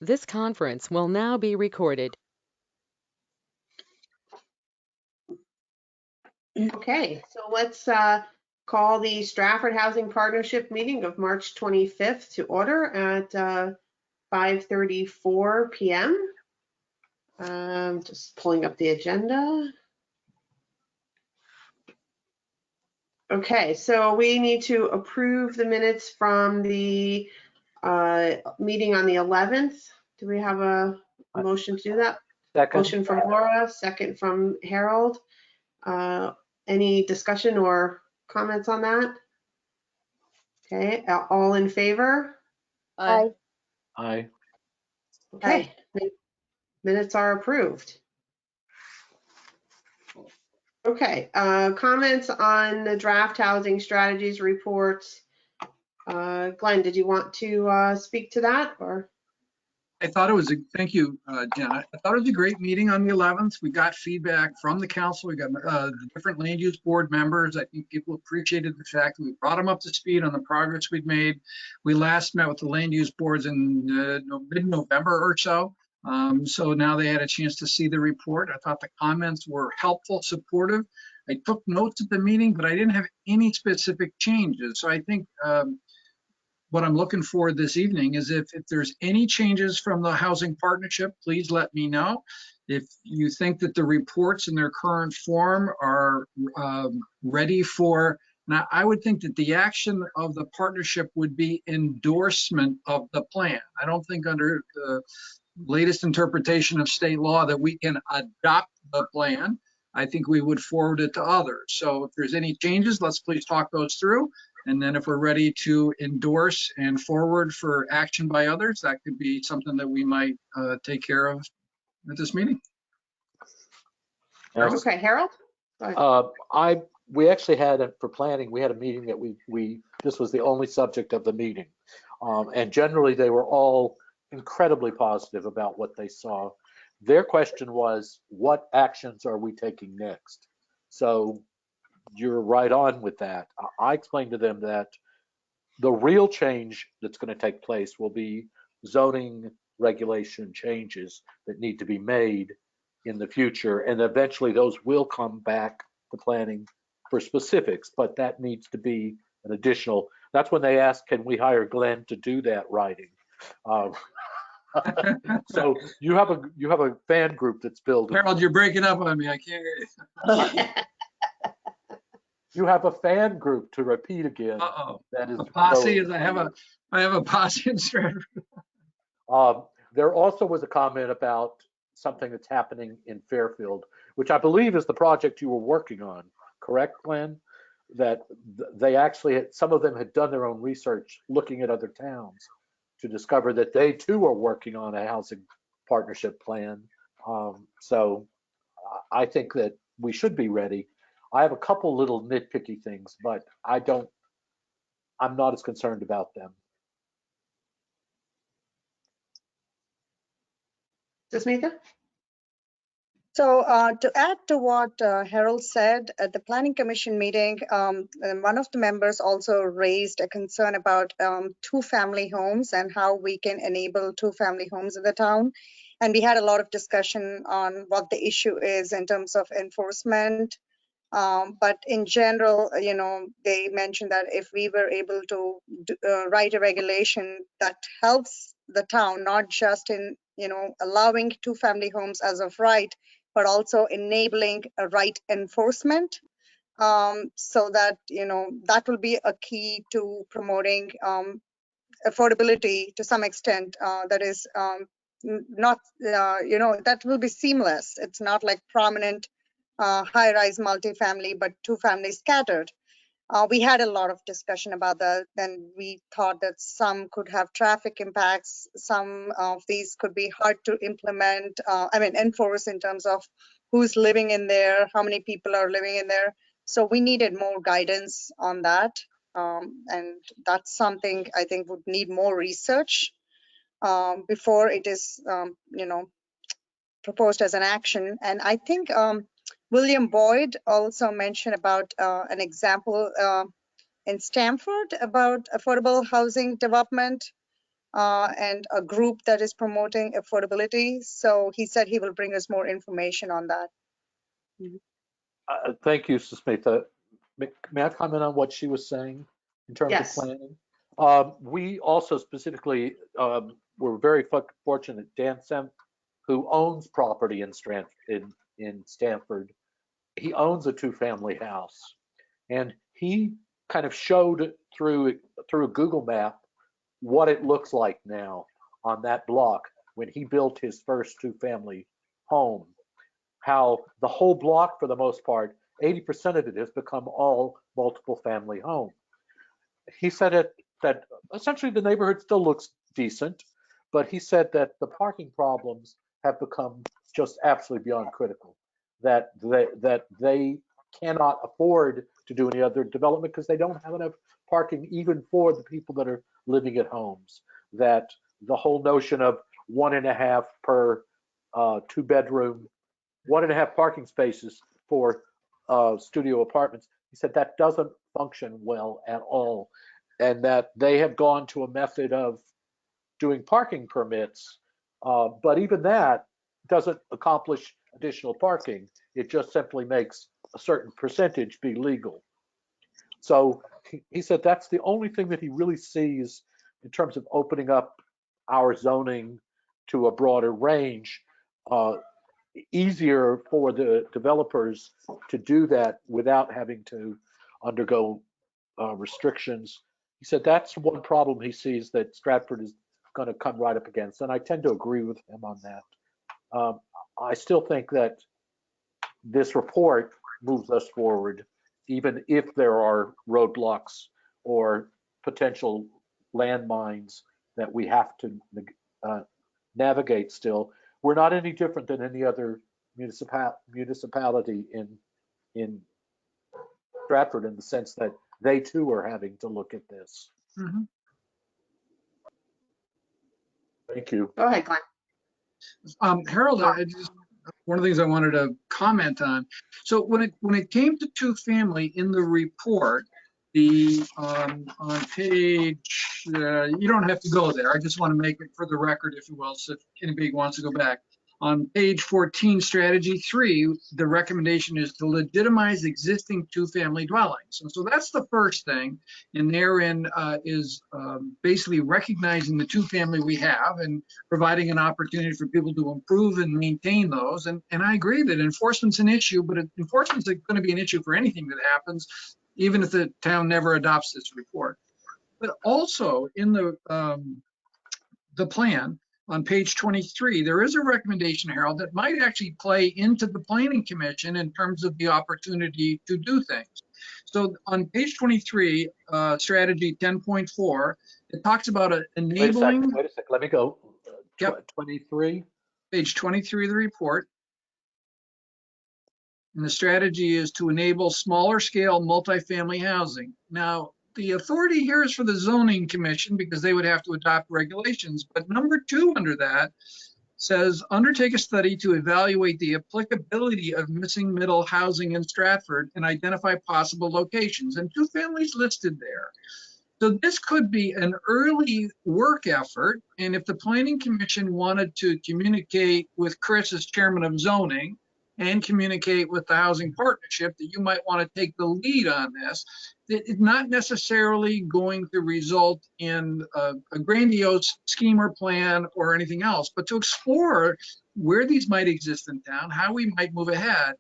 This conference will now be recorded. Okay, so let's call the Stratford Housing Partnership meeting of March 25th to order at 5:34 p.m. Just pulling up the agenda. Okay, so we need to approve the minutes from the meeting on the 11th. Do we have a motion to do that? Second. Motion from Laura, second from Harold. Any discussion or comments on that? Okay, all in favor? Aye. Aye. Okay, minutes are approved. Okay, comments on the draft housing strategies reports. Glenn, did you want to speak to that or? I thought it was, thank you, Jen. I thought it was a great meeting on the 11th. We got feedback from the council. We got the different land use board members. I think people appreciated the fact that we brought them up to speed on the progress we'd made. We last met with the land use boards in mid-November or so. So now they had a chance to see the report. I thought the comments were helpful, supportive. I took notes at the meeting, but I didn't have any specific changes. So I think what I'm looking for this evening is if there's any changes from the housing partnership, please let me know. If you think that the reports in their current form are ready for, now I would think that the action of the partnership would be endorsement of the plan. I don't think under the latest interpretation of state law that we can adopt the plan. I think we would forward it to others. So if there's any changes, let's please talk those through. And then if we're ready to endorse and forward for action by others, that could be something that we might take care of at this meeting. Yes. Okay, Harold? Go ahead. We actually had, for planning, we had a meeting that this was the only subject of the meeting. And generally they were all incredibly positive about what they saw. Their question was, what actions are we taking next? So you're right on with that. I explained to them that the real change that's going to take place will be zoning regulation changes that need to be made in the future. And eventually those will come back to planning for specifics, but that needs to be an additional, that's when they asked, can we hire Glenn to do that writing? So you have a fan group that's building. Harold, you're breaking up on me. I can't hear you. You have a fan group to repeat again. Uh-oh. That is a posse is I have a posse in Stratford. There also was a comment about something that's happening in Fairfield, which I believe is the project you were working on, correct, Glenn? That they actually, some of them had done their own research looking at other towns to discover that they too are working on a housing partnership plan. So I think that we should be ready. I have a couple little nitpicky things, but I'm not as concerned about them. Jasmitha? So to add to what Harold said, at the Planning Commission meeting, one of the members also raised a concern about two-family homes and how we can enable two-family homes in the town. And we had a lot of discussion on what the issue is in terms of enforcement. But in general, they mentioned that if we were able to write a regulation that helps the town, not just in, allowing two-family homes as of right, but also enabling a right enforcement, so that, that will be a key to promoting affordability to some extent. That is not, that will be seamless. It's not like prominent high-rise multifamily, but two-family scattered. We had a lot of discussion about that. Then we thought that some could have traffic impacts. Some of these could be hard to implement, enforce in terms of who's living in there, how many people are living in there. So we needed more guidance on that. And that's something I think would need more research before it is, proposed as an action. And I think William Boyd also mentioned about an example in Stratford about affordable housing development. and a group that is promoting affordability. So he said he will bring us more information on that. Thank you, Susmita. May I comment on what she was saying in terms of Yes. planning? We also specifically were very fortunate. Dan Sem, who owns property in Stratford, he owns a two-family house, and he kind of showed through a Google map what it looks like now on that block when he built his first two-family home. How the whole block, for the most part, 80% of it has become all multiple family home. He said that essentially the neighborhood still looks decent, but he said that the parking problems have become just absolutely beyond critical. That they cannot afford to do any other development because they don't have enough parking even for the people that are living at homes. That the whole notion of 1.5 per 2-bedroom, 1.5 parking spaces for studio apartments. He said that doesn't function well at all, and that they have gone to a method of doing parking permits, but even that doesn't accomplish additional parking. It just simply makes a certain percentage be legal. So he said that's the only thing that he really sees in terms of opening up our zoning to a broader range. Easier for the developers to do that without having to undergo restrictions. He said that's one problem he sees that Stratford is going to come right up against, and I tend to agree with him on that. I still think that this report moves us forward, even if there are roadblocks or potential landmines that we have to navigate still. We're not any different than any other municipality in Stratford in the sense that they too are having to look at this. Mhm. Thank you. Go ahead, Glenn. Harold, one of the things I wanted to comment on. So when it came to two-family in the report, on page, you don't have to go there. I just want to make it for the record, if you will, so if anybody wants to go back. On page 14, strategy 3, the recommendation is to legitimize existing two-family dwellings. And so that's the first thing. And therein is basically recognizing the two-family we have and providing an opportunity for people to improve and maintain those. And I agree that enforcement's an issue, but enforcement's going to be an issue for anything that happens, even if the town never adopts this report. But also in the plan on page 23, there is a recommendation, Harold, that might actually play into the Planning Commission in terms of the opportunity to do things. So on page 23, strategy 10.4, it talks about enabling. Wait a second. Let me go. Yep. 23. Page 23 of the report. And the strategy is to enable smaller scale multifamily housing. Now, the authority here is for the zoning commission because they would have to adopt regulations. But number 2 under that says, undertake a study to evaluate the applicability of missing middle housing in Stratford and identify possible locations. And two families listed there. So this could be an early work effort. And if the Planning Commission wanted to communicate with Chris as chairman of zoning and communicate with the housing partnership that you might want to take the lead on this, it's not necessarily going to result in a grandiose scheme or plan or anything else, but to explore where these might exist in town, how we might move ahead,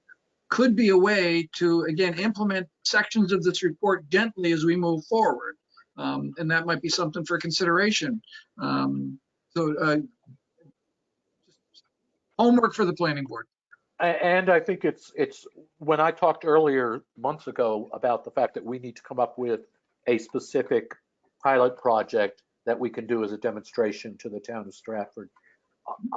could be a way to, again, implement sections of this report gently as we move forward. And that might be something for consideration. Homework for the planning board. And I think it's when I talked earlier months ago about the fact that we need to come up with a specific pilot project that we can do as a demonstration to the town of Stratford.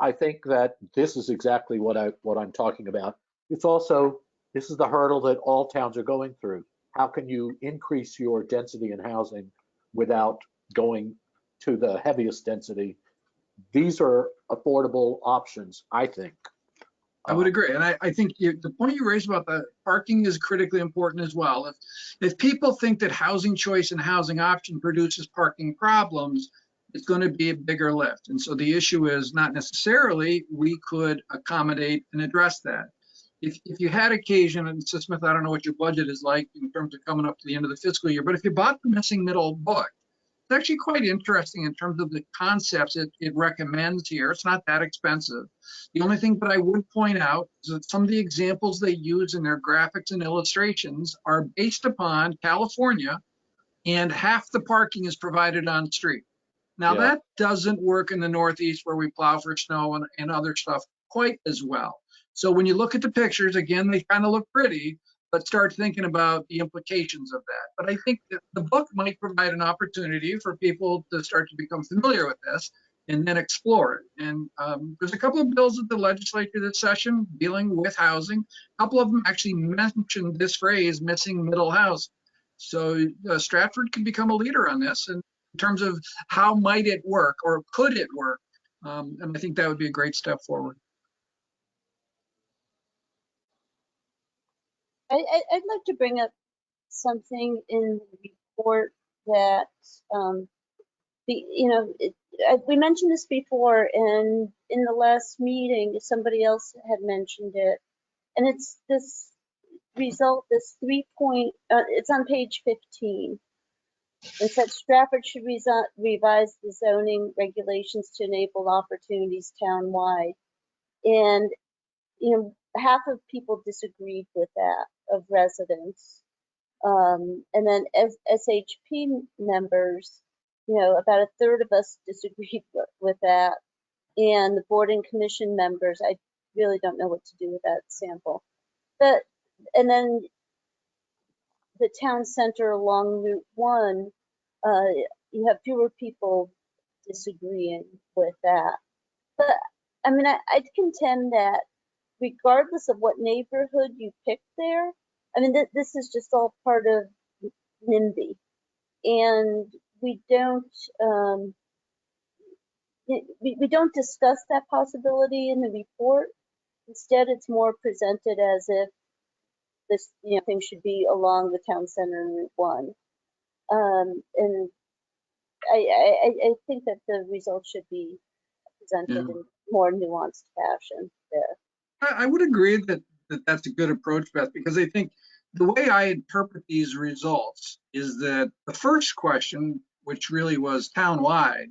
I think that this is exactly what I'm talking about. It's also, this is the hurdle that all towns are going through. How can you increase your density in housing without going to the heaviest density? These are affordable options, I think. I would agree. And I think the point you raised about the parking is critically important as well. If people think that housing choice and housing option produces parking problems, it's going to be a bigger lift. And so the issue is not necessarily we could accommodate and address that. If you had occasion, and so Smith, I don't know what your budget is like in terms of coming up to the end of the fiscal year, but if you bought the Missing Middle book, it's actually quite interesting in terms of the concepts it recommends here. It's not that expensive. The only thing that I would point out is that some of the examples they use in their graphics and illustrations are based upon California, and half the parking is provided on street. Now, Yeah. that doesn't work in the Northeast where we plow for snow and other stuff quite as well. So when you look at the pictures, again, they kind of look pretty, but start thinking about the implications of that. But I think that the book might provide an opportunity for people to start to become familiar with this and then explore it. And there's a couple of bills at the legislature this session dealing with housing. A couple of them actually mentioned this phrase, missing middle housing. So Stratford can become a leader on this in terms of how might it work or could it work? And I think that would be a great step forward. I'd like to bring up something in the report that, we mentioned this before, and in the last meeting, somebody else had mentioned it. And it's this result, this it's on page 15. It said Stratford should revise the zoning regulations to enable opportunities townwide. And, half of people disagreed with that, of residents. And then as SHP members, about a third of us disagreed with that. And the board and commission members, I really don't know what to do with that sample. And then the town center along Route 1, you have fewer people disagreeing with that. But I mean, I'd contend that regardless of what neighborhood you pick there, I mean, this is just all part of NIMBY. And we don't discuss that possibility in the report. Instead, it's more presented as if this thing should be along the town center in Route 1. And I think that the results should be presented in more nuanced fashion there. I would agree that that's a good approach, Beth, because I think the way I interpret these results is that the first question, which really was townwide,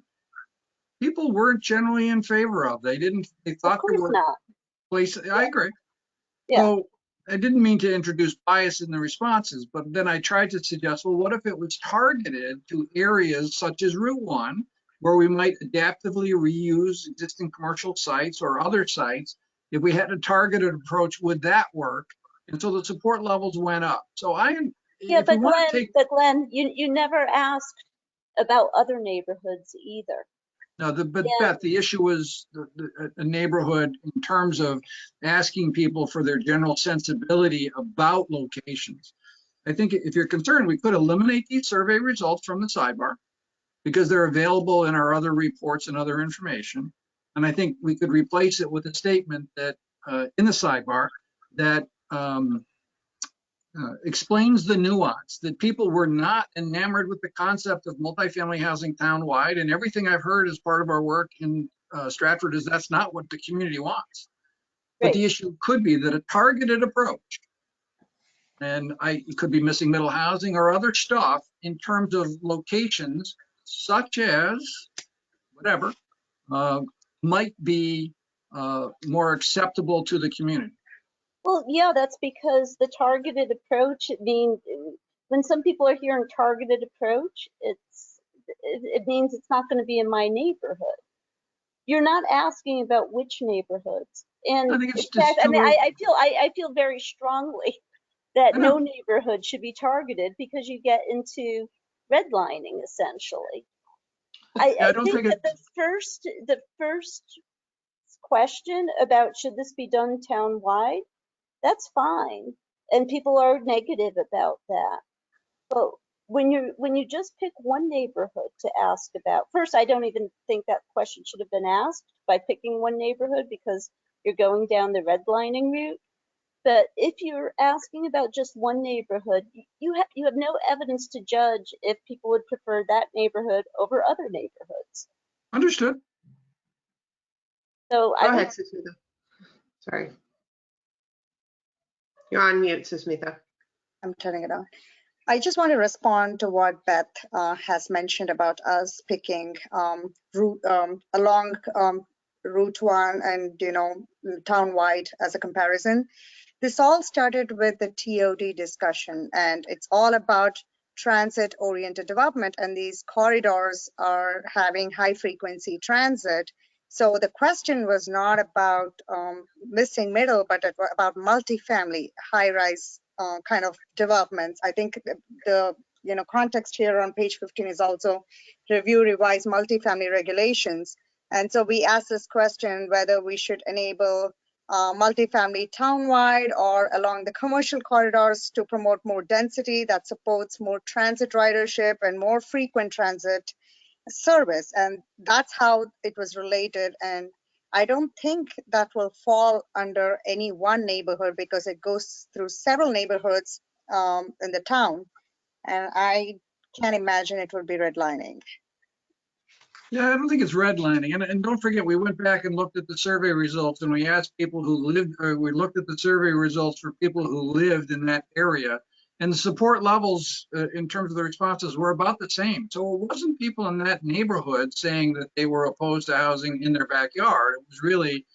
people weren't generally in favor of. They thought there were places. I agree. Yeah. So I didn't mean to introduce bias in the responses, but then I tried to suggest, well, what if it was targeted to areas such as Route 1, where we might adaptively reuse existing commercial sites or other sites? If we had a targeted approach, would that work? And so the support levels went up. So but Glenn, you never asked about other neighborhoods either. No, Beth, the issue was a neighborhood in terms of asking people for their general sensibility about locations. I think if you're concerned, we could eliminate these survey results from the sidebar because they're available in our other reports and other information. And I think we could replace it with a statement that in the sidebar that explains the nuance, that people were not enamored with the concept of multifamily housing townwide. And everything I've heard as part of our work in Stratford is that's not what the community wants. But Right. the issue could be that a targeted approach, and it could be missing middle housing or other stuff in terms of locations such as whatever, might be more acceptable to the community. Well, yeah, that's because the targeted approach, when some people are hearing targeted approach, it means it's not going to be in my neighborhood. You're not asking about which neighborhoods. And I think it's in fact, just I feel very strongly that no neighborhood should be targeted because you get into redlining essentially. I think that the first question about should this be done townwide, that's fine, and people are negative about that. But when you just pick one neighborhood to ask about, first, I don't even think that question should have been asked by picking one neighborhood because you're going down the redlining route. But if you're asking about just one neighborhood, you have no evidence to judge if people would prefer that neighborhood over other neighborhoods. Understood. So Go I would, ahead, Susmitha. Sorry. You're on mute, Susmitha. I'm turning it on. I just want to respond to what Beth has mentioned about us picking route along Route 1 and, you know, townwide as a comparison. This all started with the TOD discussion, and it's all about transit-oriented development, and these corridors are having high-frequency transit. So the question was not about missing middle, but about multifamily, high-rise kind of developments. I think the context here on page 15 is also review revised multifamily regulations. And so we asked this question whether we should enable multifamily townwide or along the commercial corridors to promote more density that supports more transit ridership and more frequent transit service. And that's how it was related. And I don't think that will fall under any one neighborhood because it goes through several neighborhoods in the town. And I can't imagine it would be redlining. Yeah, I don't think it's redlining. And don't forget, we went back and looked at the survey results and we asked people who lived, or we looked at the survey results for people who lived in that area. And the support levels in terms of the responses were about the same. So it wasn't people in that neighborhood saying that they were opposed to housing in their backyard. It was really,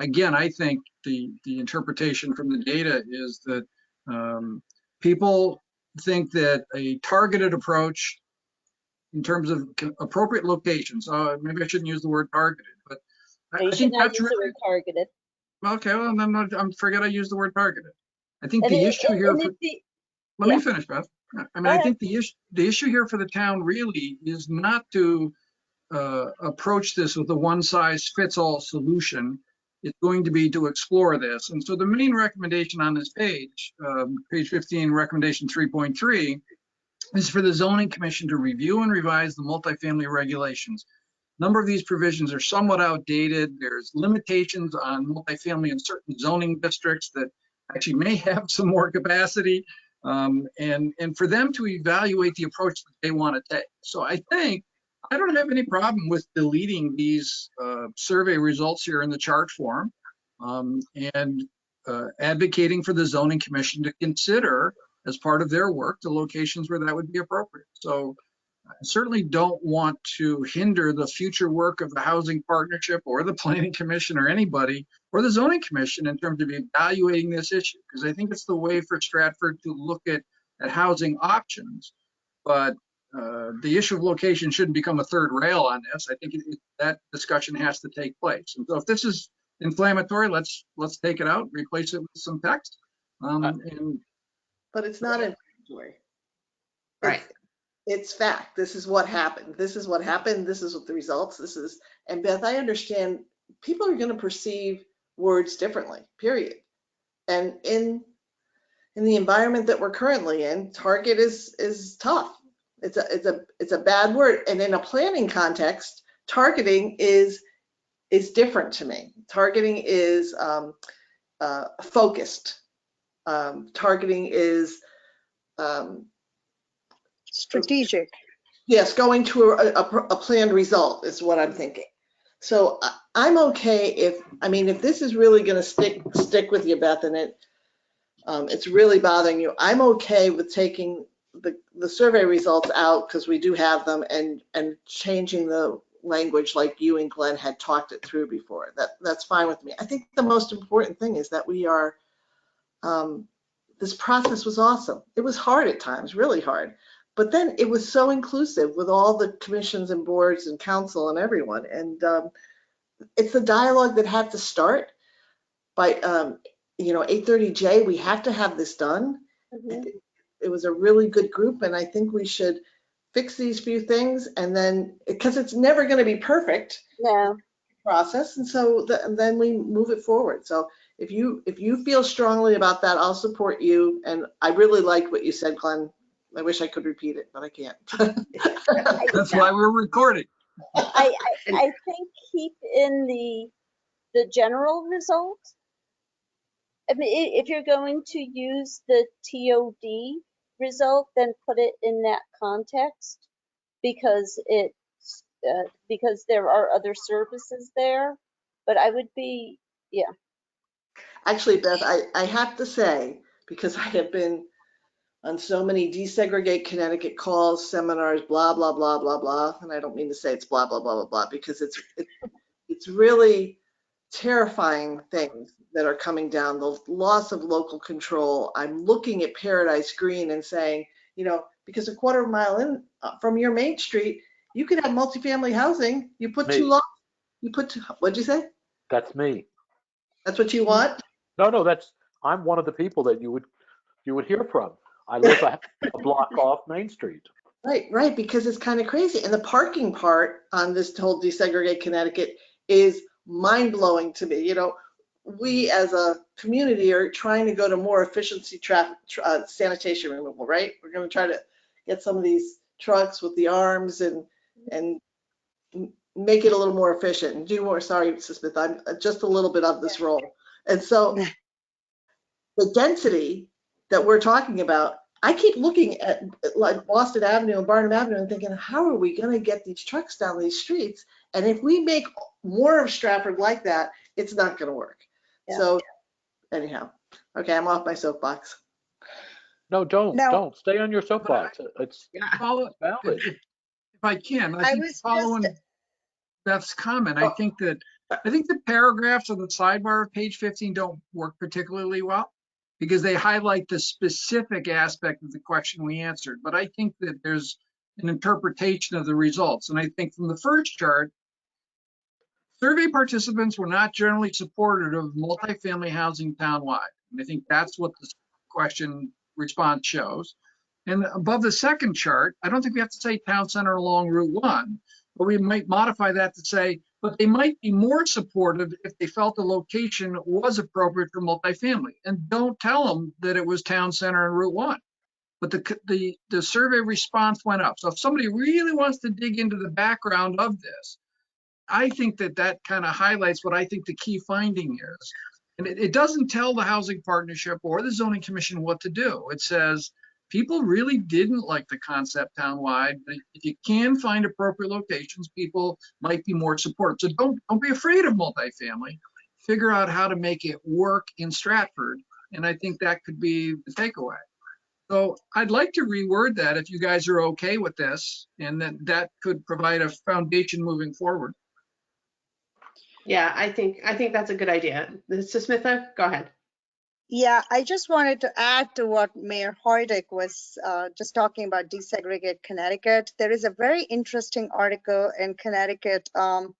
again, I think the interpretation from the data is that people think that a targeted approach in terms of appropriate locations. Maybe I shouldn't use the word targeted, but you I should think not that's use the really, word targeted. okay, well, I'm forget I used the word targeted. I think And the it- issue here, and for, if the- let yeah. me finish, Beth. I mean, Go I ahead. think the issue here for the town really is not to approach this with a one-size-fits-all solution. It's going to be to explore this. And so the main recommendation on this page, page 15, recommendation 3.3, is for the zoning commission to review and revise the multifamily regulations. A number of these provisions are somewhat outdated. There's limitations on multifamily in certain zoning districts that actually may have some more capacity, and for them to evaluate the approach that they want to take. So I think I don't have any problem with deleting these survey results here in the chart form, and advocating for the zoning commission to consider as part of their work the locations where that would be appropriate. So I certainly don't want to hinder the future work of the housing partnership or the planning commission or anybody or the zoning commission in terms of evaluating this issue, because I think it's the way for Stratford to look at housing options. But the issue of location shouldn't become a third rail on this. I think that discussion has to take place. And so if this is inflammatory, let's take it out, replace it with some text. But it's not inflammatory. Right. It's fact. This is what happened. This is what happened. This is what the results. This is, and Beth, I understand people are going to perceive words differently, period. And in the environment that we're currently in, target is tough. It's a bad word. And in a planning context, targeting is different to me. Targeting is focused. Targeting is Strategic. yes, going to a planned result is what I'm thinking. So I'm okay if this is really going to stick with you, Beth, and it's really bothering you. I'm okay with taking the survey results out because we do have them and changing the language like you and Glenn had talked it through before. That's fine with me. I think the most important thing is that we are. This process was awesome. It was hard at times, really hard. But then it was so inclusive with all the commissions and boards and council and everyone. And it's the dialogue that had to start by, 8:30J, we have to have this done. Mhm. It was a really good group, and I think we should fix these few things and then, because it's never going to be perfect No. process. And so then we move it forward. So if you feel strongly about that, I'll support you. And I really like what you said, Glenn. I wish I could repeat it, but I can't. that's why we're recording. I think keep in the general result I mean, if you're going to use the TOD result, then put it in that context because because there are other services there. But I would be, yeah. Actually, Beth, I have to say, because I have been on so many desegregate Connecticut calls, seminars, blah, blah, blah, blah, blah. And I don't mean to say it's blah, blah, blah, blah, blah, because it's really terrifying things that are coming down, the loss of local control. I'm looking at Paradise Green and saying, you know, because a quarter mile in from your main street, you could have multifamily housing. You put two Me. lots, what'd you say? That's me. That's what you want? No, I'm one of the people that you would hear from. I live a block off Main Street. Right, because it's kind of crazy. And the parking part on this whole desegregate Connecticut is mind blowing to me. You know, we as a community are trying to go to more efficiency traffic sanitation removal, right? We're going to try to get some of these trucks with the arms and make it a little more efficient and do more. Sorry, Mrs. Smith, I'm just a little bit of this role. And so the density that we're talking about, I keep looking at like Boston Avenue and Barnum Avenue and thinking, how are we going to get these trucks down these streets? And if we make more of Stratford like that, it's not going to work. Yeah. So anyhow, okay, I'm off my soapbox. No, Now, don't stay on your soapbox. It's Follow, valid. if I can, I I think was following just, Beth's comment, I think the paragraphs on the sidebar of page 15 don't work particularly well because they highlight the specific aspect of the question we answered. But I think that there's an interpretation of the results. And I think from the first chart, survey participants were not generally supportive of multifamily housing townwide. And I think that's what the question response shows. And above the second chart, I don't think we have to say town center along Route 1, but we might modify that to say, but they might be more supportive if they felt the location was appropriate for multifamily. And don't tell them that it was town center and Route 1. But the survey response went up. So if somebody really wants to dig into the background of this, I think that kind of highlights what I think the key finding is. And it doesn't tell the housing partnership or the zoning commission what to do. It says people really didn't like the concept townwide. But if you can find appropriate locations, people might be more supportive. So don't be afraid of multifamily. Figure out how to make it work in Stratford. And I think that could be the takeaway. So I'd like to reword that if you guys are okay with this, and that could provide a foundation moving forward. Yeah, I think that's a good idea. Mrs. Smith, go ahead. yeah, I just wanted to add to what Mayor Hoydick was just talking about desegregate Connecticut. There is a very interesting article in Connecticut, OPED,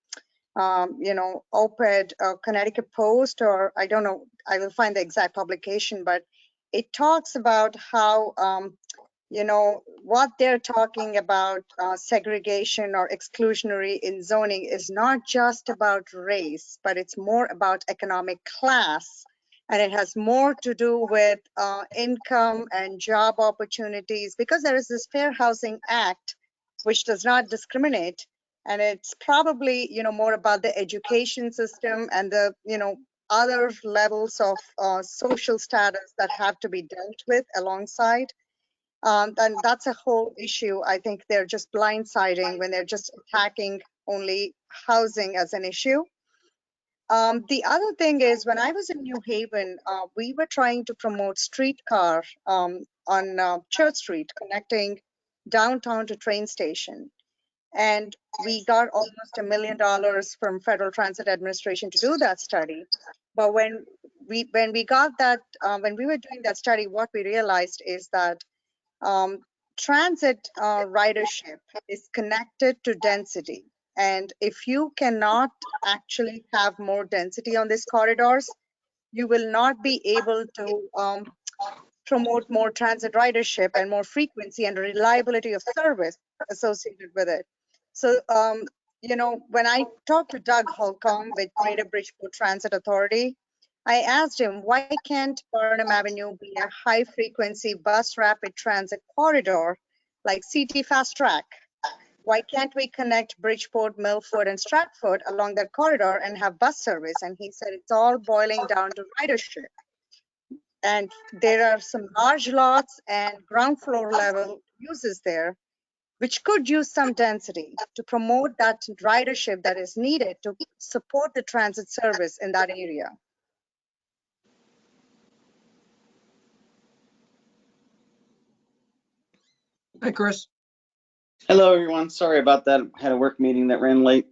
Connecticut Post, or I don't know, I will find the exact publication, but it talks about how, what they're talking about segregation or exclusionary in zoning is not just about race, but it's more about economic class. And it has more to do with income and job opportunities because there is this Fair Housing Act, which does not discriminate. And it's probably, more about the education system and the, other levels of social status that have to be dealt with alongside. And that's a whole issue. I think they're just blindsiding when they're just attacking only housing as an issue. The other thing is when I was in New Haven, we were trying to promote streetcar on Church Street, connecting downtown to train station. And we got almost $1 million from Federal Transit Administration to do that study. But when we got that, when we were doing that study, what we realized is that transit ridership is connected to density. And if you cannot actually have more density on these corridors, you will not be able to promote more transit ridership and more frequency and reliability of service associated with it. So, when I talked to Doug Holcomb with Greater Bridgeport Transit Authority, I asked him, why can't Barnum Avenue be a high frequency bus rapid transit corridor like CT Fast Track? Why can't we connect Bridgeport, Milford, and Stratford along that corridor and have bus service? And he said, it's all boiling down to ridership. And there are some large lots and ground floor level uses there, which could use some density to promote that ridership that is needed to support the transit service in that area. Hi, Chris. Hello, everyone. Sorry about that. Had a work meeting that ran late.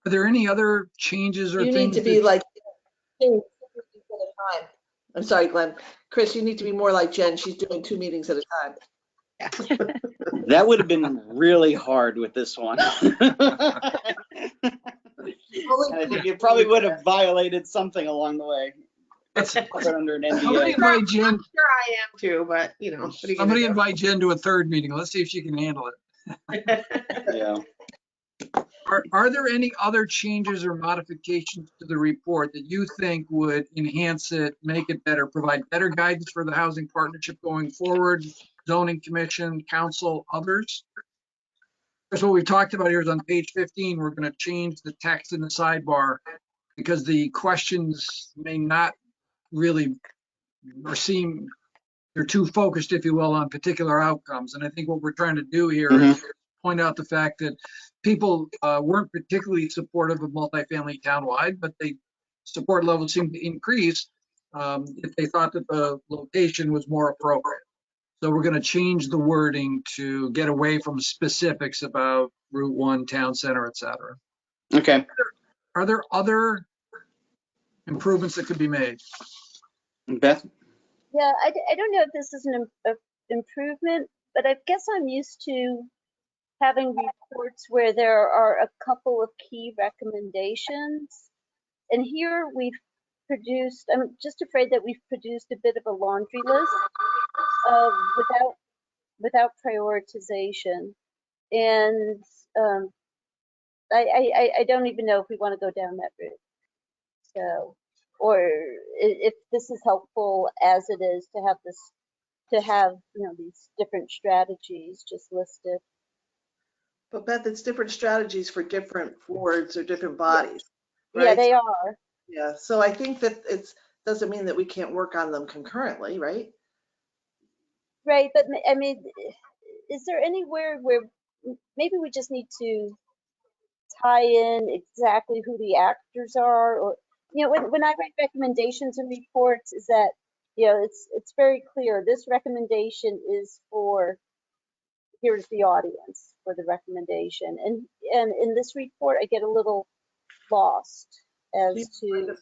Are there any other changes or You things? need to be like, I'm sorry, Glenn. Chris, you need to be more like Jen. She's doing 2 meetings at a time. That would have been really hard with this one. And I think it probably would have violated something along the way. Put under an Somebody NDA. invite Jen. I'm sure I am too, but you know, what are you gonna Somebody do? invite Jen to a third meeting. Let's see if she can handle it. Yeah. Are there any other changes or modifications to the report that you think would enhance it, make it better, provide better guidance for the housing partnership going forward, zoning commission, council, others? Because what we've talked about here is on page 15, we're going to change the text in the sidebar because the questions may not really or seem they're too focused, if you will, on particular outcomes. And I think what we're trying to do here is point out the fact that people weren't particularly supportive of multifamily townwide, but they support levels seem to increase if they thought that the location was more appropriate. So we're going to change the wording to get away from specifics about Route 1, town center, et cetera. Okay. Are there other improvements that could be made? Beth? Yeah, I don't know if this is an improvement, but I guess I'm used to having reports where there are a couple of key recommendations. And here we've produced, I'm just afraid that we've produced a bit of a laundry list of without prioritization. And I don't even know if we want to go down that route. So, or if this is helpful as it is to have this, to have, you know, these different strategies just listed. But Beth, it's different strategies for different boards or different bodies, Yeah, right? they are. Yeah, so I think that doesn't mean that we can't work on them concurrently, right? Right, but I mean, is there anywhere where maybe we just need to tie in exactly who the actors are, or, you know, when I write recommendations and reports, is that, you know, it's very clear this recommendation is for, here's the audience for the recommendation, and in this report I get a little lost as to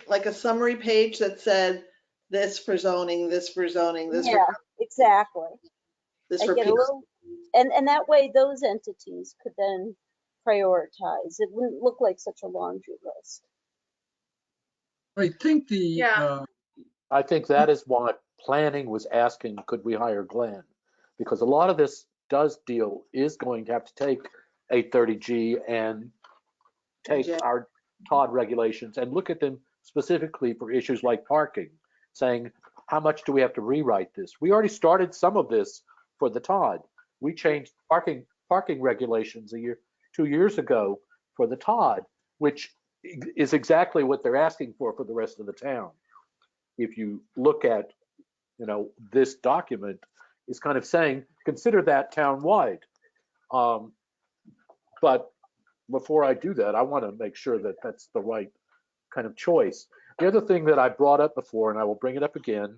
Like a summary page that said this for zoning, this for zoning, this yeah, exactly. this I for get a little, and that way those entities could then prioritize. It wouldn't look like such a laundry list. I think I think that is what planning was asking, could we hire Glenn? Because a lot of this is going to have to take 830G and take our TOD regulations and look at them specifically for issues like parking, saying, how much do we have to rewrite this? We already started some of this for the TOD. We changed parking regulations 2 years ago for the TOD, which is exactly what they're asking for the rest of the town. If you look at, this document is kind of saying, consider that town-wide. But before I do that, I want to make sure that that's the right kind of choice. The other thing that I brought up before, and I will bring it up again,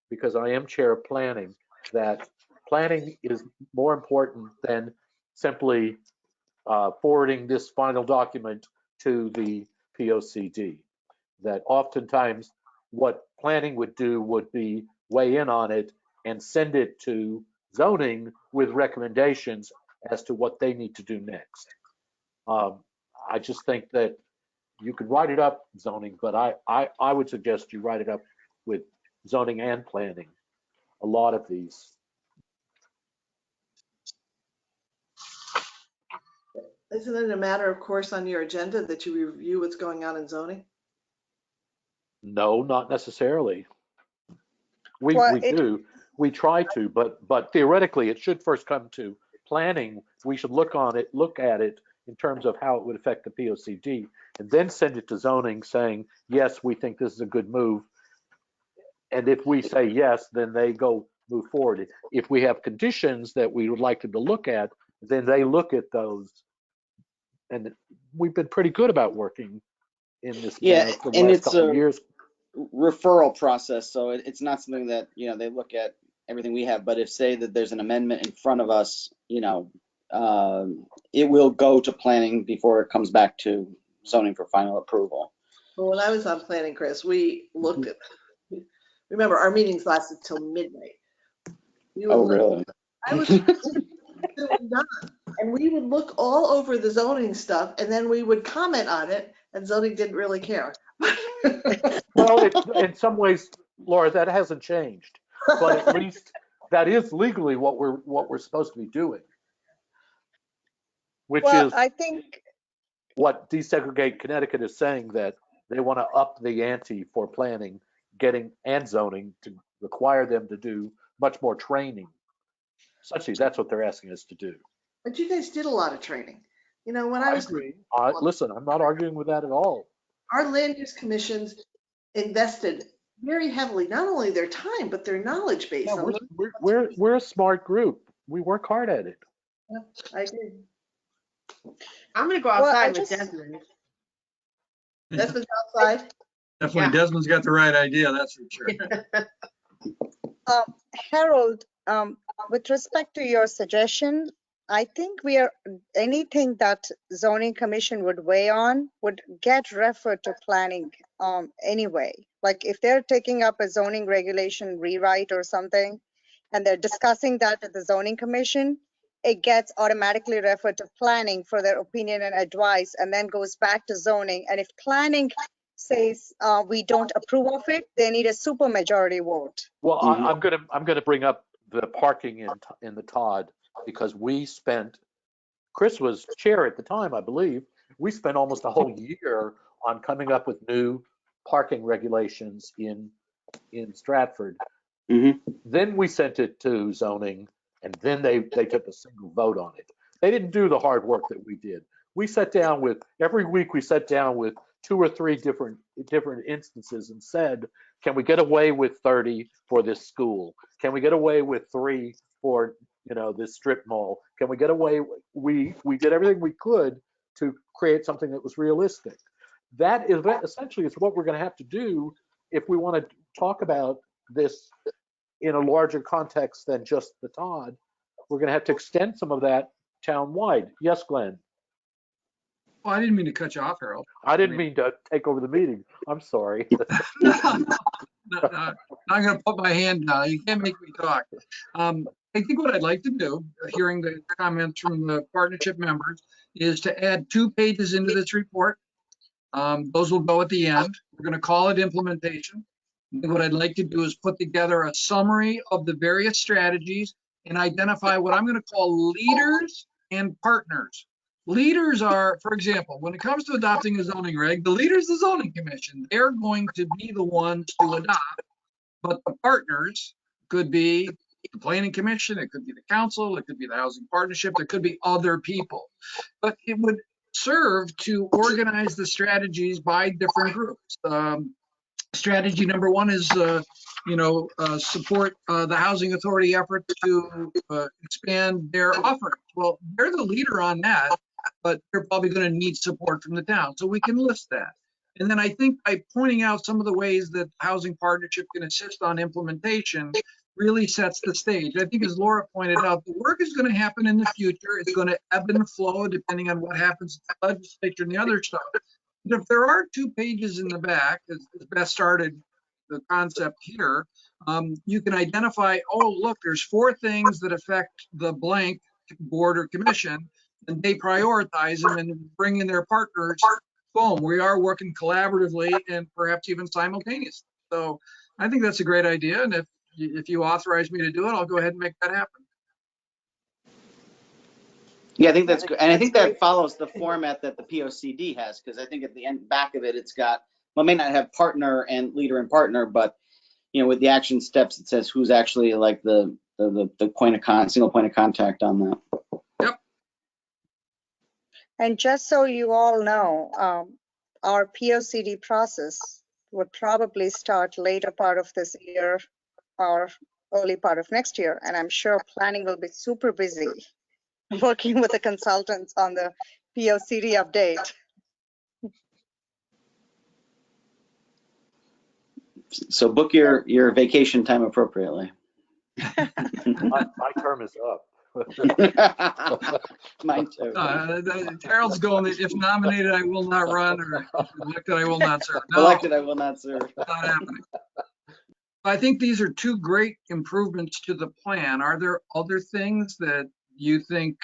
because I am chair of planning, that planning is more important than simply forwarding this final document to the POCD. That oftentimes what planning would do would be weigh in on it and send it to zoning with recommendations as to what they need to do next. I just think that you could write it up zoning, but I would suggest you write it up with zoning and planning, a lot of these. Isn't it a matter of course on your agenda that you review what's going on in zoning? No, not necessarily. We Well, do. We try to, but theoretically, it should first come to planning. We should look at it in terms of how it would affect the POCD, and then send it to zoning saying, yes, we think this is a good move. And if we say yes, then they go move forward. If we have conditions that we would like them to look at, then they look at those. And we've been pretty good about working in this Yeah, manner for the and last it's couple a of years. referral process, so it's not something that, they look at everything we have, but if say that there's an amendment in front of us, it will go to planning before it comes back to zoning for final approval. Well, when I was on planning, Chris, we looked at, remember, our meetings lasted till midnight. We would Oh, look, really? I was done. And we would look all over the zoning stuff, and then we would comment on it, and zoning didn't really care. Well, in some ways, Laura, that hasn't changed, but at least that is legally what we're supposed to be doing, which Well, is I think, what Desegregate Connecticut is saying, that they want to up the ante for planning, and zoning to require them to do much more training. Essentially, that's what they're asking us to do. But you guys did a lot of training. When I was, agree. Listen, I'm not arguing with that at all. our land use commissions invested very heavily, not only their time, but their knowledge base. Yeah, we're a smart group. We work hard at it. I agree. I'm gonna go Well, I outside with just- Desmond. Desmond's outside. Definitely, Yeah. Desmond's got the right idea, that's for sure. Harold, with respect to your suggestion, I think anything that zoning commission would weigh on would get referred to planning anyway. Like if they're taking up a zoning regulation rewrite or something, and they're discussing that at the zoning commission, it gets automatically referred to planning for their opinion and advice, and then goes back to zoning. And if planning says we don't approve of it, they need a supermajority vote. Well, I'm gonna bring up the parking in the Todd, because Chris was chair at the time, I believe. We spent almost a whole year on coming up with new parking regulations in Stratford. Mhm. Then we sent it to zoning, and then they took a single vote on it. They didn't do the hard work that we did. Every week we sat down with 2 or 3 different instances and said, can we get away with 30 for this school? Can we get away with 3 for this strip mall? Can we get away? We did everything we could to create something that was realistic. That is essentially is what we're going to have to do if we want to talk about this in a larger context than just the Todd. We're going to have to extend some of that town-wide. Yes, Glenn? Well, I didn't mean to cut you off, Harold. I didn't mean to take over the meeting. I'm sorry. I'm going to put my hand down. You can't make me talk. I think what I'd like to do, hearing the comments from the partnership members, is to add 2 pages into this report. Those will go at the end. We're going to call it implementation. And what I'd like to do is put together a summary of the various strategies and identify what I'm going to call leaders and partners. Leaders are, for example, when it comes to adopting a zoning reg, the leaders of the zoning commission, they're going to be the ones to adopt, but the partners could be the planning commission, it could be the council, it could be the housing partnership, there could be other people. But it would serve to organize the strategies by different groups. Strategy number 1 is, support the housing authority effort to expand their offerings. Well, they're the leader on that, but they're probably going to need support from the town. So we can list that. And then I think by pointing out some of the ways that housing partnership can assist on implementation really sets the stage. I think as Laura pointed out, the work is going to happen in the future. It's going to ebb and flow depending on what happens to the legislature and the other stuff. But if there are 2 pages in the back, as Beth started the concept here, you can identify, oh, look, there's 4 things that affect the blank board or commission, and they prioritize them and bring in their partners. Boom, we are working collaboratively and perhaps even simultaneously. So I think that's a great idea. And if you authorize me to do it, I'll go ahead and make that happen. Yeah, I think that's good. And I think that follows the format that the POCD has, because I think at the end back of it, it's got, well, it may not have partner and leader and partner, but with the action steps, it says who's actually like the single point of contact on that. Yep. And just so you all know, our POCD process would probably start later part of this year or early part of next year. And I'm sure planning will be super busy working with the consultants on the POCD update. So book your vacation time appropriately. My term is up. Mine too. Harold's going, if nominated, I will not run, or if elected, I will not serve. No, Elected, I will not serve. not happening. I think these are two great improvements to the plan. Are there other things that you think?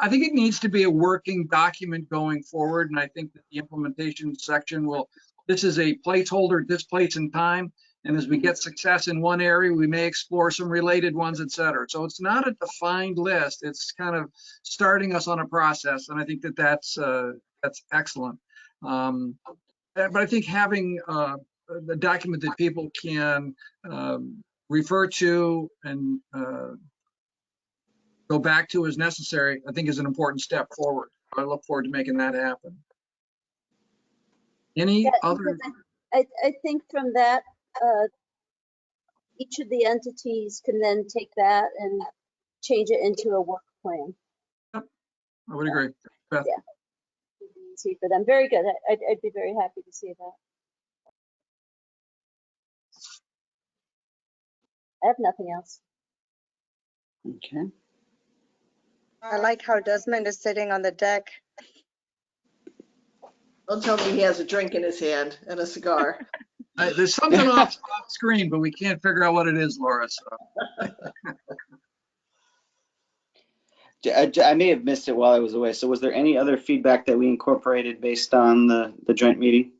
I think it needs to be a working document going forward, and I think that the implementation section will, this is a placeholder at this place in time, and as we get success in one area, we may explore some related ones, et cetera. So it's not a defined list. It's kind of starting us on a process, and I think that that's excellent. But I think having the document that people can refer to and go back to as necessary, I think is an important step forward. I look forward to making that happen. Any Yeah, other? I think from that, each of the entities can then take that and change it into a work plan. I would agree. Beth? Yeah. It'd be easy for them. Very good. I'd be very happy to see that. I have nothing else. Okay. I like how Desmond is sitting on the deck. Don't tell me he has a drink in his hand and a cigar. There's something off screen, but we can't figure out what it is, Laura. So. I may have missed it while I was away. So was there any other feedback that we incorporated based on the joint meeting?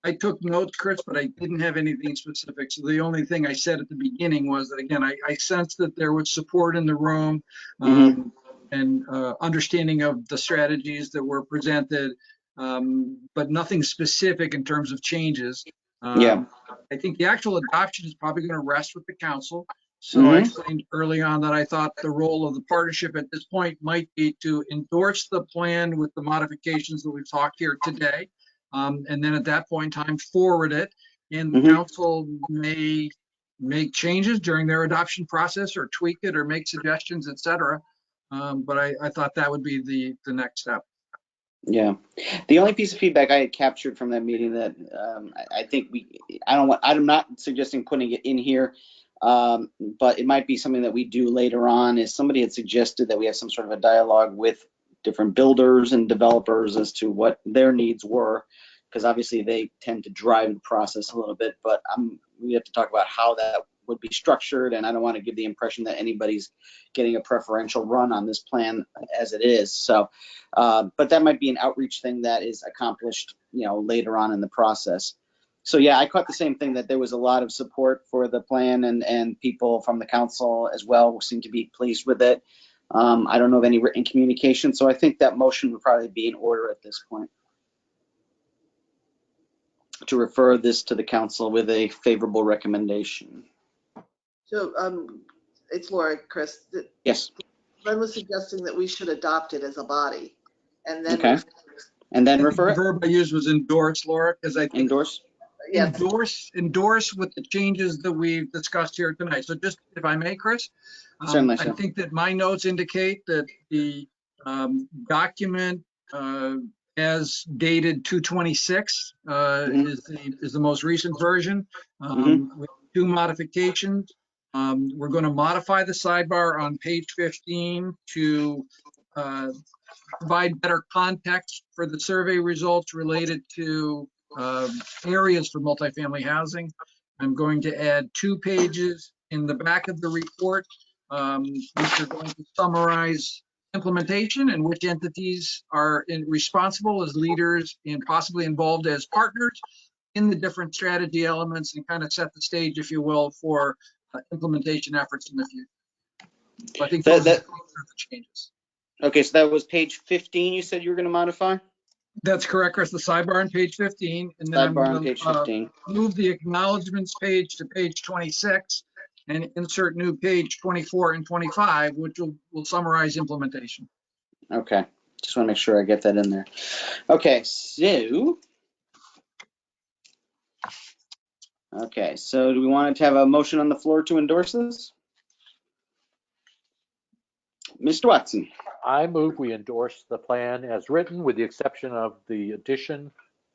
I took notes, Chris, but I didn't have anything specific. So the only thing I said at the beginning was that, again, I sensed that there was support in the room and understanding of the strategies that were presented, but nothing specific in terms of changes. Yeah. I think the actual adoption is probably going to rest with the council. So I explained early on that I thought the role of the partnership at this point might be to endorse the plan with the modifications that we've talked here today. And then at that point in time, forward it, and the council may make changes during their adoption process or tweak it or make suggestions, et cetera. But I thought that would be the next step. Yeah. The only piece of feedback I had captured from that meeting that I think I'm not suggesting putting it in here, but it might be something that we do later on, is somebody had suggested that we have some sort of a dialogue with different builders and developers as to what their needs were, because obviously they tend to drive the process a little bit, but we have to talk about how that would be structured, and I don't want to give the impression that anybody's getting a preferential run on this plan as it is. So, but that might be an outreach thing that is accomplished, later on in the process. So yeah, I caught the same thing, that there was a lot of support for the plan, and people from the council as well seem to be pleased with it. I don't know of any written communication, so I think that motion would probably be in order at this point, to refer this to the council with a favorable recommendation. So it's Laura, Chris. Yes. Glenn was suggesting that we should adopt it as a body and then. Okay. And then I think refer the it? verb I used was endorse, Laura, because I think Endorse? Yes. endorse with the changes that we've discussed here tonight. So just, if I may, Chris, Certainly, I sir. think that my notes indicate that the document as dated 2/26 is the most recent version with 2 modifications. We're going to modify the sidebar on page 15 to provide better context for the survey results related to areas for multifamily housing. I'm going to add 2 pages in the back of the report, which are going to summarize implementation and which entities are responsible as leaders and possibly involved as partners in the different strategy elements, and kind of set the stage, if you will, for implementation efforts in the future. So I think those are the changes. Okay, so that was page 15 you said you were going to modify? That's correct, Chris. The sidebar on page 15, and then Sidebar I'm on going page to 15. move the acknowledgements page to page 26 and insert new page 24 and 25, which will summarize implementation. Okay. Just want to make sure I get that in there. Okay, so do we want to have a motion on the floor to endorse this? Mr. Watson, I move we endorse the plan as written with the exception of the addition,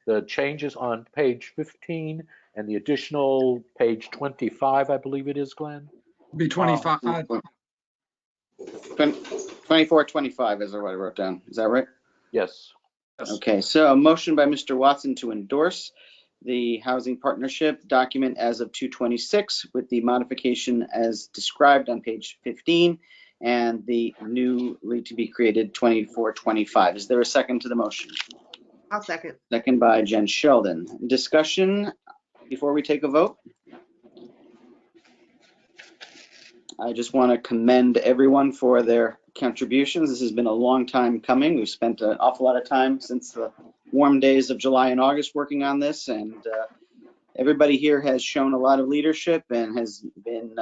the changes on page 15 and the additional page 25, I believe it is, Glenn. Be 25. 24, 25 is what I wrote down. Is that right? Yes. Okay, so a motion by Mr. Watson to endorse the housing partnership document as of 2/26 with the modification as described on page 15 and the newly to be created 24-25. Is there a second to the motion? I'll second. Second by Jen Sheldon. Discussion before we take a vote? I just want to commend everyone for their contributions. This has been a long time coming. We've spent an awful lot of time since the warm days of July and August working on this, and everybody here has shown a lot of leadership and has been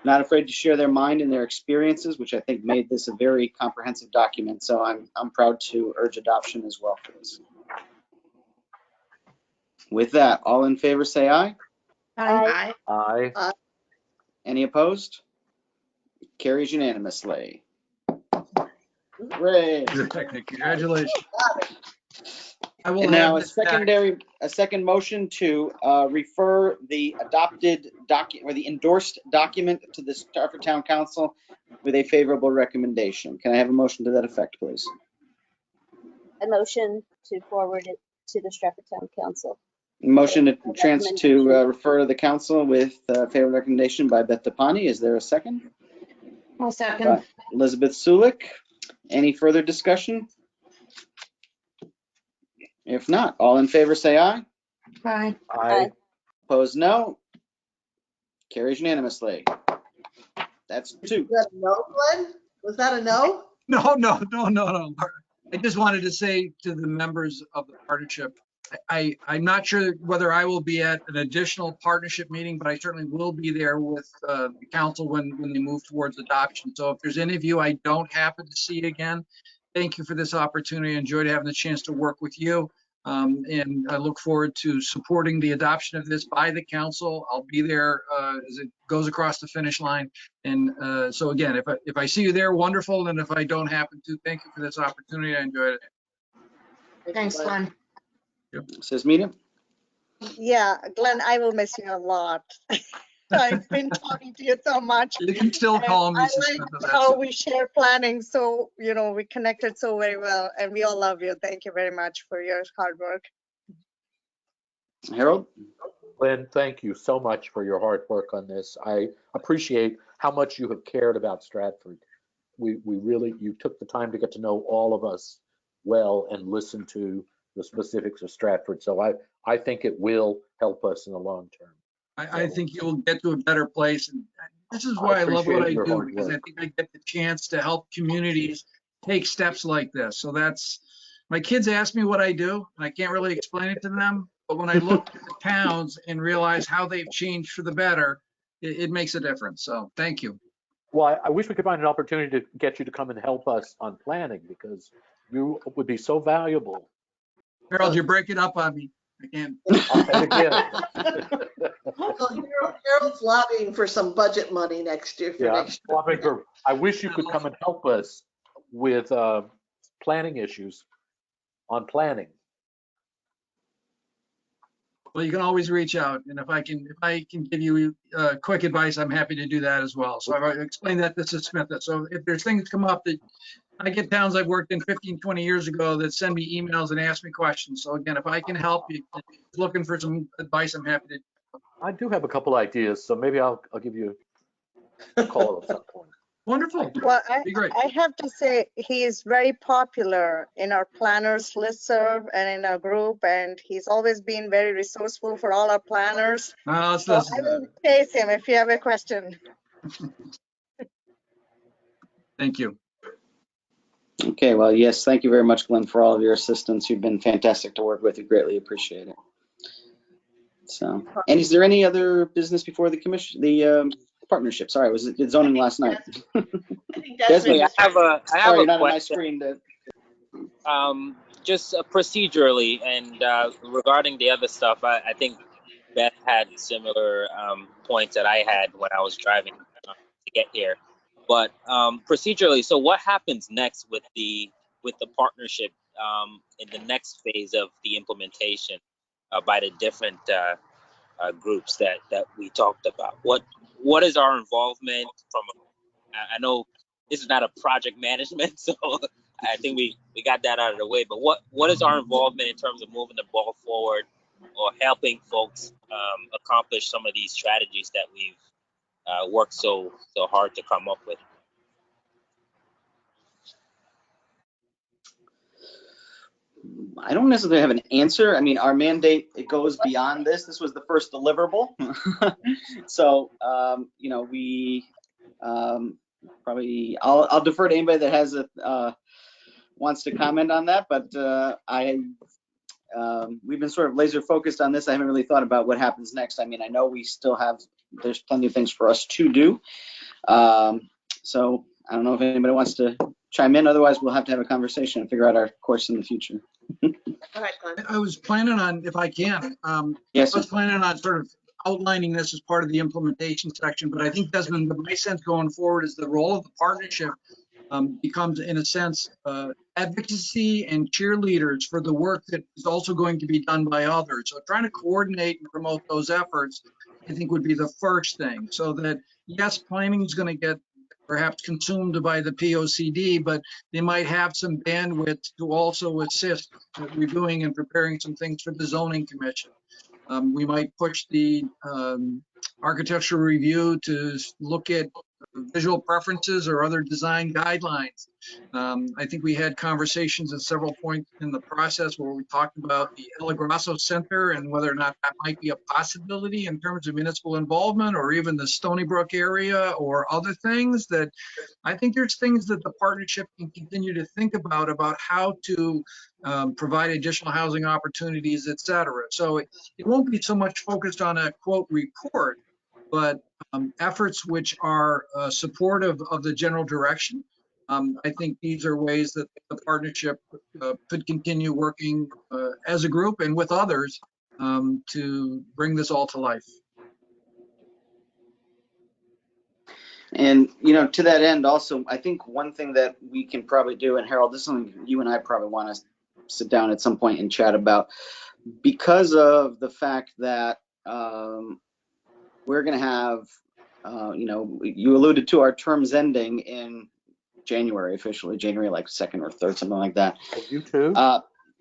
not afraid to share their mind and their experiences, which I think made this a very comprehensive document. So I'm proud to urge adoption as well for this. With that, all in favor say aye. Aye. Aye. Any opposed? Carries unanimously. Hooray. Congratulations. I will And now have a this back. second motion to refer the adopted document or the endorsed document to the Stratford Town Council with a favorable recommendation. Can I have a motion to that effect, please? A motion to forward it to the Stratford Town Council. Motion to refer to the council with favorable recommendation by Beth DePani. Is there a second? I'll second. By Elizabeth Sulik. Any further discussion? If not, all in favor say aye. Aye. Aye. Opposed, no. Carries unanimously. That's two. Was that a no, Glenn? Was that a no? No. I just wanted to say to the members of the partnership, I'm not sure whether I will be at an additional partnership meeting, but I certainly will be there with the council when they move towards adoption. So if there's any of you I don't happen to see again, thank you for this opportunity. I enjoyed having the chance to work with you. And I look forward to supporting the adoption of this by the council. I'll be there as it goes across the finish line. And so again, if I see you there, wonderful. And if I don't happen to, thank you for this opportunity. I enjoyed it. Thanks, Glenn. Says Mita. Yeah, Glenn, I will miss you a lot. I've been talking to you so much. You can still call me. I like how we share planning. So, we connected so very well and we all love you. Thank you very much for your hard work. Harold. Glenn, thank you so much for your hard work on this. I appreciate how much you have cared about Stratford. We really, you took the time to get to know all of us well and listen to the specifics of Stratford. So I think it will help us in the long term. I think you'll get to a better place. And this is why I love what I do, because I think I get the chance to help communities take steps like this. So my kids ask me what I do, and I can't really explain it to them. But when I look at the towns and realize how they've changed for the better, it makes a difference. So thank you. Well, I wish we could find an opportunity to get you to come and help us on planning, because you would be so valuable. Harold, you're breaking up on me. I can't. I'll say it again. Well, Harold's lobbying for some budget money next year. I wish you could come and help us with planning issues on planning. Well, you can always reach out, and if I can give you quick advice, I'm happy to do that as well. So I've explained that this is Smith. So if there's things come up that I get towns I've worked in 15, 20 years ago that send me emails and ask me questions. So again, if I can help you, looking for some advice, I'm happy to. I do have a couple ideas, so maybe I'll give you a call at some point. Wonderful. Well, Be great. I have to say he is very popular in our planners listserv and in our group, and he's always been very resourceful for all our planners. So I will chase him if you have a question. Thank you. Okay, well, yes, thank you very much, Glenn, for all of your assistance. You've been fantastic to work with. We greatly appreciate it. So, and is there any other business before the commission, the partnership? Sorry, was it zoning last night? I think Desmond, I have a sorry, you're not on my question. screen. Just procedurally and regarding the other stuff, I think Beth had similar points that I had when I was driving to get here. But procedurally, so what happens next with the partnership in the next phase of the implementation by the different groups that we talked about? What is our involvement from? I know this is not a project management, so I think we got that out of the way. But what is our involvement in terms of moving the ball forward or helping folks accomplish some of these strategies that we've worked so hard to come up with? I don't necessarily have an answer. I mean, our mandate, it goes beyond this. This was the first deliverable. So, you know, we probably, I'll defer to anybody that has wants to comment on that, but we've been sort of laser focused on this. I haven't really thought about what happens next. I mean, I know we still have, there's plenty of things for us to do. So I don't know if anybody wants to chime in. Otherwise, we'll have to have a conversation and figure out our course in the future. Go ahead, Glenn. I was planning on, if I can, Yes, I was planning on sort of outlining this as part of the implementation section, but I think Desmond, my sense going forward is the role of the partnership becomes, in a sense, advocacy and cheerleaders for the work that is also going to be done by others. So trying to coordinate and promote those efforts, I think, would be the first thing. So that, yes, planning is going to get perhaps consumed by the POCD, but they might have some bandwidth to also assist reviewing and preparing some things for the zoning commission. We might push the architectural review to look at visual preferences or other design guidelines. I think we had conversations at several points in the process where we talked about the El Grasso Center and whether or not that might be a possibility in terms of municipal involvement, or even the Stony Brook area or other things. That I think there's things that the partnership can continue to think about how to provide additional housing opportunities, et cetera. So it won't be so much focused on a quote report, but efforts which are supportive of the general direction. I think these are ways that the partnership could continue working as a group and with others to bring this all to life. and you know, to that end, also, I think one thing that we can probably do, and Harold, this is something you and I probably want to sit down at some point and chat about, because of the fact that we're going to have, you know, you alluded to our terms ending in January, officially January like 2nd or 3rd, something like that. Oh, you too?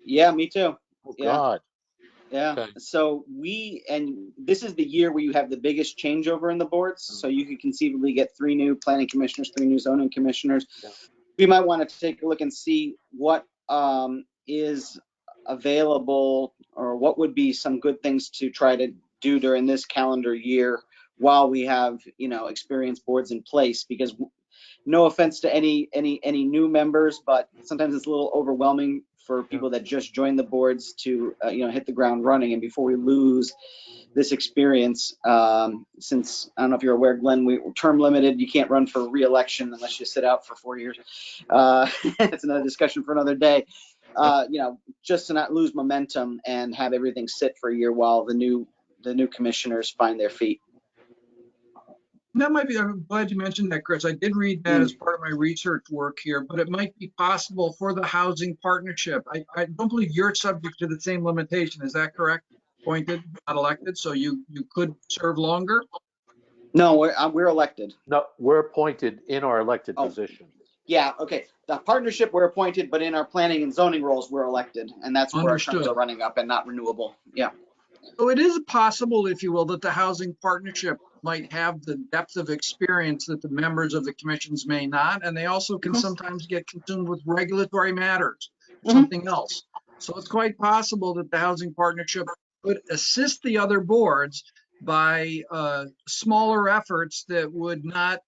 Yeah, me too. Oh, yeah. God. Yeah. Okay. So and this is the year where you have the biggest changeover in the boards. So you could conceivably get 3 new planning commissioners, 3 new zoning commissioners. Yeah. We might want to take a look and see what is available, or what would be some good things to try to do during this calendar year while we have, you know, experienced boards in place. Because no offense to any new members, but sometimes it's a little overwhelming for people that just joined the boards to you know, hit the ground running. And before we lose this experience, since I don't know if you're aware, Glenn, we're term limited. You can't run for re-election unless you sit out for 4 years. It's another discussion for another day. You know, just to not lose momentum and have everything sit for a year while the new commissioners find their feet. That might be, I'm glad you mentioned that, Chris. I did read that as part of my research work here, but it might be possible for the housing partnership. I don't believe you're subject to the same limitation. Is that correct? Appointed, not elected, so you could serve longer? No, we're elected. No, we're appointed in our elected Oh. position. Yeah, okay. The partnership, we're appointed, but in our planning and zoning roles, we're elected. And that's where our terms Understood. are running up and not renewable. Yeah. So it is possible, if you will, that the housing partnership might have the depth of experience that the members of the commissions may not, and they also can sometimes get consumed with regulatory matters, something else. So it's quite possible that the housing partnership could assist the other boards by smaller efforts that would not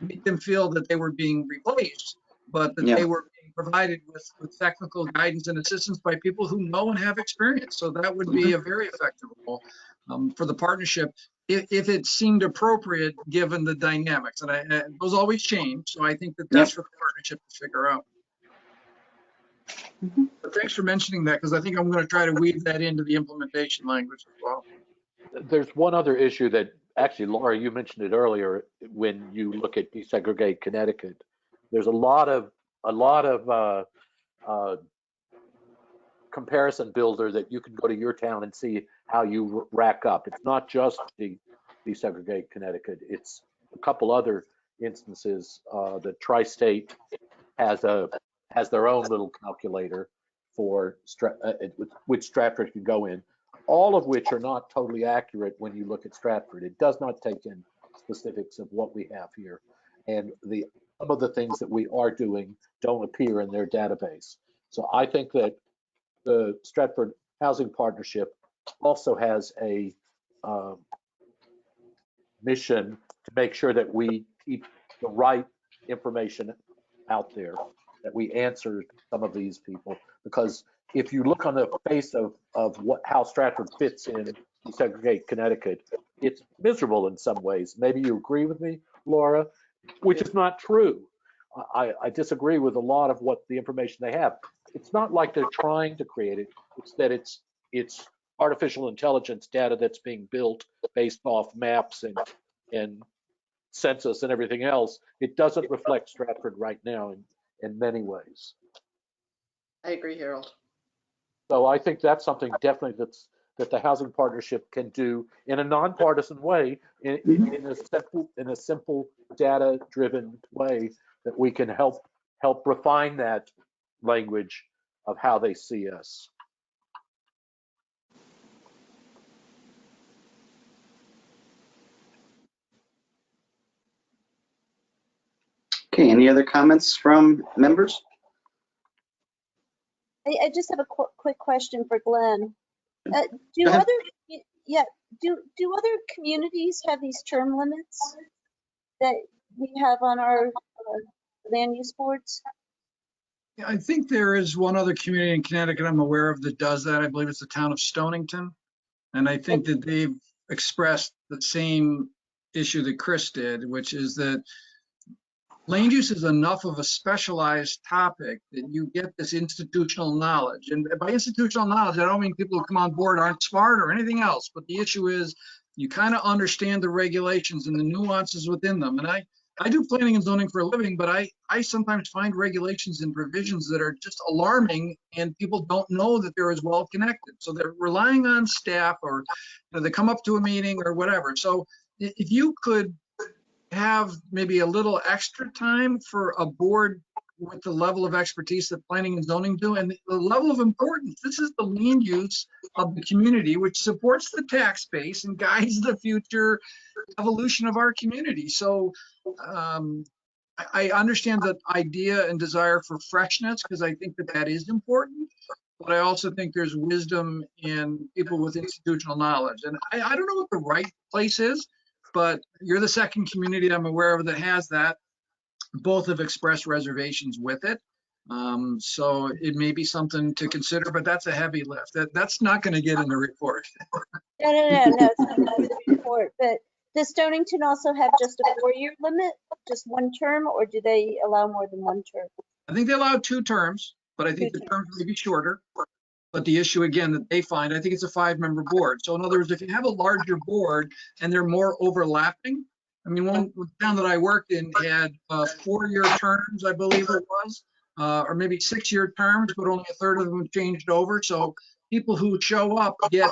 make them feel that they were being replaced, but that they were being provided with technical guidance and assistance by people who know and have experience. So that would be a very effective role for the partnership if it seemed appropriate given the dynamics. And those always change. So I think that that's for the partnership to figure out. But thanks for mentioning that, because I think I'm going to try to weave that into the implementation language as well. There's one other issue that actually, Laura, you mentioned it earlier when you look at Desegregate Connecticut. There's a lot of comparison builder that you can go to your town and see how you rack up. It's not just the Desegregate Connecticut. It's a couple other instances. The Tri-State has their own little calculator for which Stratford can go in, all of which are not totally accurate when you look at Stratford. It does not take in specifics of what we have here, and some of the things that we are doing don't appear in their database. So I think that the Stratford Housing Partnership also has a mission to make sure that we keep the right information out there, that we answer some of these people. Because if you look on the face of how Stratford fits in Desegregate Connecticut, it's miserable in some ways. Maybe you agree with me, Laura, which is not true. I disagree with a lot of what the information they have. It's not like they're trying to create it. It's that it's artificial intelligence data that's being built based off maps and census and everything else. It doesn't reflect Stratford right now in many ways. I agree, Harold. So I think that's something definitely that the housing partnership can do in a nonpartisan way, in a simple data-driven way, that we can help refine that language of how they see us. Okay, any other comments from members? I just have a quick question for Glenn. Go ahead. Do other communities have these term limits that we have on our land use boards? Yeah, I think there is one other community in Connecticut I'm aware of that does that. I believe it's the town of Stonington. And I think that they've expressed the same issue that Chris did, which is that land use is enough of a specialized topic that you get this institutional knowledge. And by institutional knowledge, I don't mean people who come on board aren't smart or anything else, but the issue is you kind of understand the regulations and the nuances within them. And I do planning and zoning for a living, but I sometimes find regulations and provisions that are just alarming, and people don't know that they're as well connected. So they're relying on staff, or they come up to a meeting or whatever. So if you could have maybe a little extra time for a board with the level of expertise that planning and zoning do, and the level of importance. This is the land use of the community, which supports the tax base and guides the future evolution of our community. So I understand the idea and desire for freshness, because I think that is important. But I also think there's wisdom in people with institutional knowledge. And I don't know what the right place is, but you're the second community I'm aware of that has that. Both have expressed reservations with it. So it may be something to consider, but that's a heavy lift. That's not going to get in the report. No, it's not in the report. But does Stonington also have just a 4-year limit, just one term, or do they allow more than one term? I think they allow 2 terms, but I think the terms may be shorter. But the issue, again, that they find, I think it's a 5-member board. So in other words, if you have a larger board and they're more overlapping, I mean, one town that I worked in had 4-year terms, I believe it was, or maybe 6-year terms, but only a third of them changed over. So people who show up get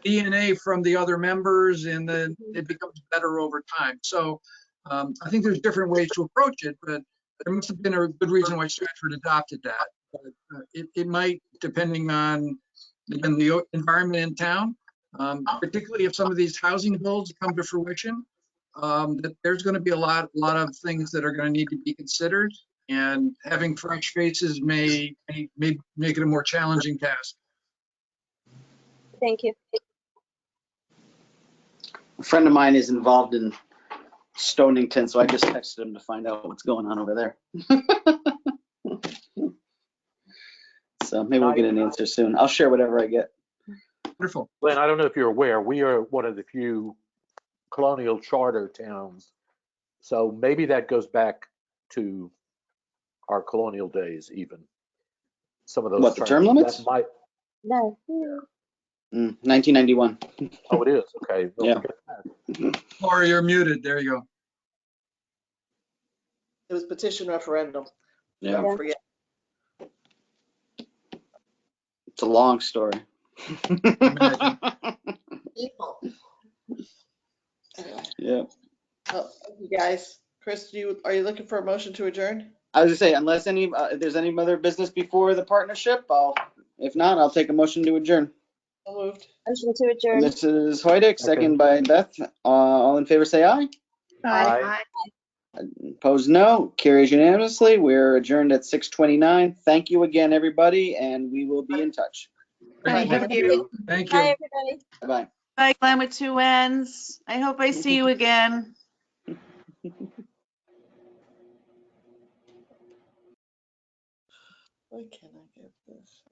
DNA from the other members, and then it becomes better over time. So I think there's different ways to approach it, but there must have been a good reason why Stratford adopted that. It might, depending on, again, the environment in town, particularly if some of these housing bills come to fruition, that there's going to be a lot of things that are going to need to be considered, and having fresh faces may make it a more challenging task. Thank you. A friend of mine is involved in Stonington, so I just texted him to find out what's going on over there. So maybe we'll get an answer soon. I'll share whatever I get. Wonderful. Glenn, I don't know if you're aware, we are one of the few colonial charter towns. So maybe that goes back to our colonial days even. some of those. What, the term terms. limits? That might, No. 1991. oh, it is, okay. Don't Yeah. forget that. Laura, you're muted. There you go. It was petition referendum. Yeah, Don't forget. it's a long story. Imagine. People. Anyway, Yeah. oh, thank you guys. Chris, are you looking for a motion to adjourn? I was gonna say, unless if there's any other business before the partnership, if not, I'll take a motion to adjourn. So moved. Motion to adjourn. And this is Hoydick, second by Beth. All in favor, say aye. Aye. Opposed, no. Carries unanimously. We're adjourned at 6:29. Thank you again, everybody, and we will be in touch. Great. Thank you. Thank Bye, you. everybody. Bye-bye. Bye, Glenn with two N's. I hope I see you again. Why can't I get this?